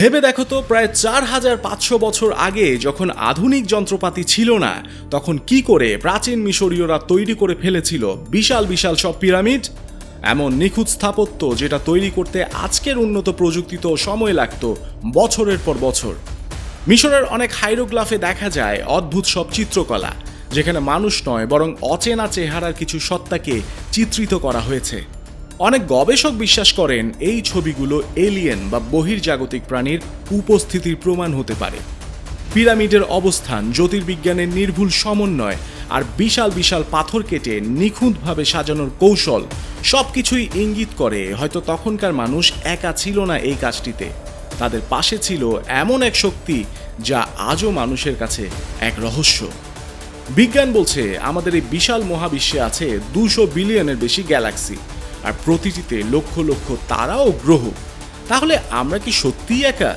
ভেবে দেখো তো, প্রায় ৪৫০০ বছর আগে যখন আধুনিক যন্ত্রপাতি ছিল না, তখন কি করে প্রাচীন মিশরীয়রা তৈরি করে ফেলেছিল বিশাল বিশাল সব পিরামিড। এমন নিখুঁত স্থাপত্য যেটা তৈরি করতে আজকের উন্নত প্রযুক্তিতেও সময় লাগতো বছরের পর বছর। মিশরের অনেক হাইরোগ্লাফে দেখা যায় অদ্ভুত সব চিত্রকলা, যেখানে মানুষ নয় বরং অচেনা চেহারার কিছু সত্তাকে চিত্রিত করা হয়েছে। অনেক গবেষক বিশ্বাস করেন এই ছবিগুলো এলিয়েন বা বহির্জাগতিক প্রাণীর উপস্থিতির প্রমাণ হতে পারে। পিরামিডের অবস্থান, জ্যোতির্বিজ্ঞানের নির্ভুল সমন্বয় আর বিশাল বিশাল পাথর কেটে নিখুঁতভাবে সাজানোর কৌশল সবকিছুই ইঙ্গিত করে হয়তো তখনকার মানুষ একা ছিল না এই কাজটিতে। তাদের পাশে ছিল এমন এক শক্তি যা আজও মানুষের কাছে এক রহস্য। বিজ্ঞান বলছে আমাদের এই বিশাল মহাবিশ্বে আছে ২০০ বিলিয়নের বেশি গ্যালাক্সি, আর প্রতিটিতে লক্ষ লক্ষ তারা ও গ্রহ। তাহলে আমরা কি সত্যিই একা?